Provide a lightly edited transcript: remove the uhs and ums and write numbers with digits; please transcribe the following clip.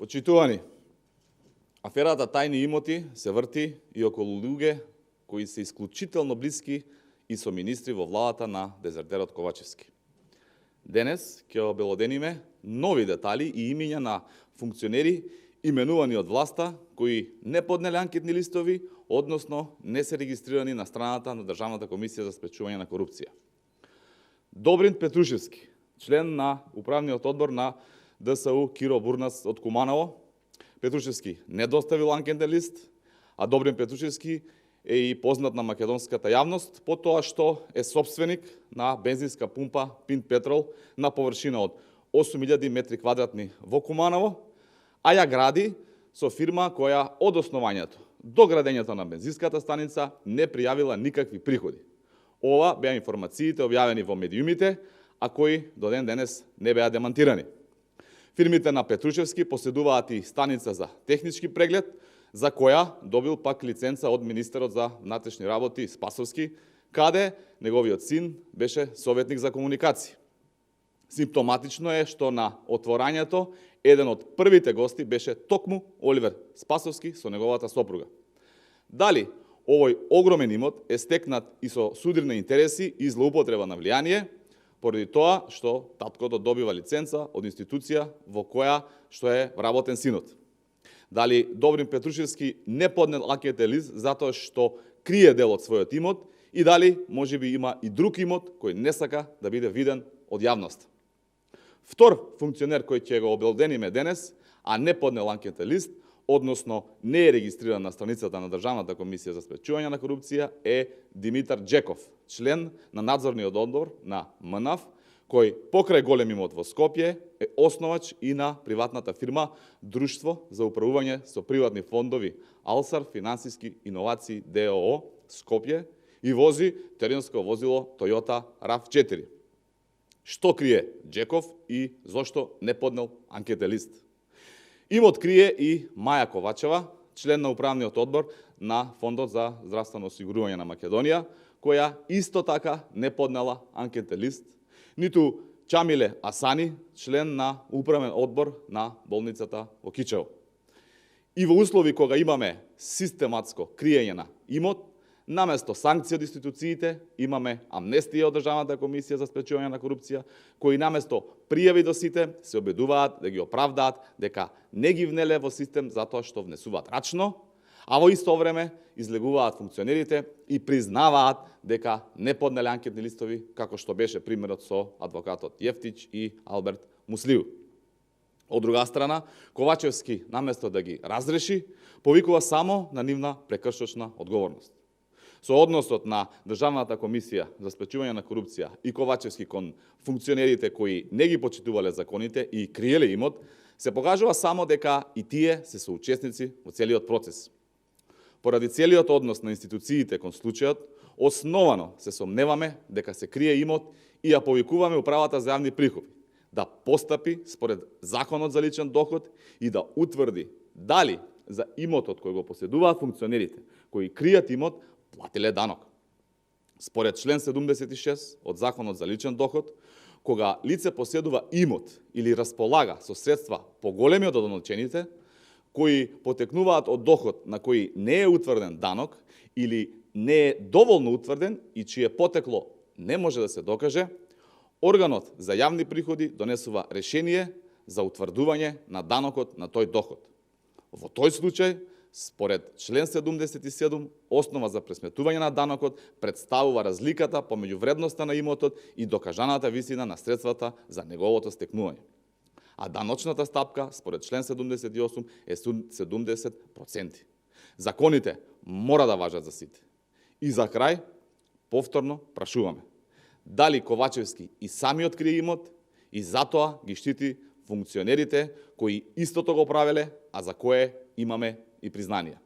Почитувани, аферата тајни имоти се врти и околу луѓе кои се исклучително блиски и со министри во владата на дезертерот Ковачевски. Денес ќе обелодениме нови детали и имиња на функционери именувани од власта кои не поднеле анкетни листови, односно не се регистрирани на страната на Државната комисија за спречување на корупција. Добрин Петрушевски, член на управниот одбор на ДСУ Киро Бурнас од Куманово. Петрушевски не доставил анкетен лист, а Добрин Петрушевски е и познат на македонската јавност по тоа што е собственик на бензинска пумпа Пинт Петрол на површина од 8000 метри квадратни во Куманово, а ја гради со фирма која од основањето до градењето на бензинската станица не пријавила никакви приходи. Ова беа информациите објавени во медиумите, а кои до ден денес не беа демантирани. Фирмите на Петрушевски поседуваат и станица за технички преглед, за која добил пак лиценца од министерот за внатрешни работи Спасовски, каде неговиот син беше советник за комуникација. Симптоматично е што на отворањето еден од првите гости беше токму Оливер Спасовски со неговата сопруга. Дали овој огромен имот е стекнат и со судирни интереси и злоупотреба на влијание, поради тоа што таткото добива лиценца од институција во која што е вработен синот. Дали Добрин Петрушевски не поднел анкетен лист затоа што крие дел од својот имот и дали можеби има и друг имот кој не сака да биде виден од јавност. Втор функционер кој ќе го обелодениме денес, а не поднел анкетен лист, односно не е регистриран на страницата на Државната комисија за спречување на корупција, е Димитар Джеков, член на надзорниот одбор на МНАФ, кој покрај голем имот во Скопје е основач и на приватната фирма Друштво за управување со приватни фондови Алсар Финансиски иновации ДОО Скопје и вози теренско возило Toyota RAV4. Што крие Джеков и зошто не поднел анкетен лист? Имот крие и Маја Ковачева, член на управниот одбор на Фондот за здравствено осигурување на Македонија, која исто така не поднела анкетен лист, ниту Чамиле Асани, член на управен одбор на болницата во Кичево. И во услови кога имаме систематско криење на имот, наместо санкции од институциите, имаме амнестија од Државната комисија за спречување на корупција, кои наместо пријави до сите се обидуваат да ги оправдаат дека не ги внеле во систем затоа што внесуваат рачно, а во исто време излегуваат функционерите и признаваат дека не поднеле анкетни листови, како што беше примерот со адвокатот Јефтич и Алберт Муслиу. Од друга страна, Ковачевски, наместо да ги разреши, повикува само на нивна прекршочна одговорност. Со односот на Државната комисија за спречување на корупција и Ковачевски кон функционерите кои не ги почитувале законите и криеле имот, се покажува само дека и тие се соучесници во целиот процес. Поради целиот однос на институциите кон случајот, основано се сомневаме дека се крие имот и ја повикуваме управата за јавни приходи да постапи според Законот за личен доход и да утврди дали за имотот кој го поседуваат функционерите кои кријат имот платиле данок. Според член 76 од Законот за личен доход, кога лице поседува имот или располага со средства поголеми од одоночените, кои потекнуваат од доход на кој не е утврден данок или не е доволно утврден и чие потекло не може да се докаже, органот за јавни приходи донесува решение за утврдување на данокот на тој доход. Во тој случај, според член 77, основа за пресметување на данокот представува разликата помеѓу вредноста на имотот и докажаната висина на средствата за неговото стекнување. А даночната стапка, според член 78, е 70%. Законите мора да важат за сите. И за крај, повторно прашуваме, дали Ковачевски и самиот крие имот и затоа ги штити функционерите кои истото го правеле, а за кое имаме и признанија.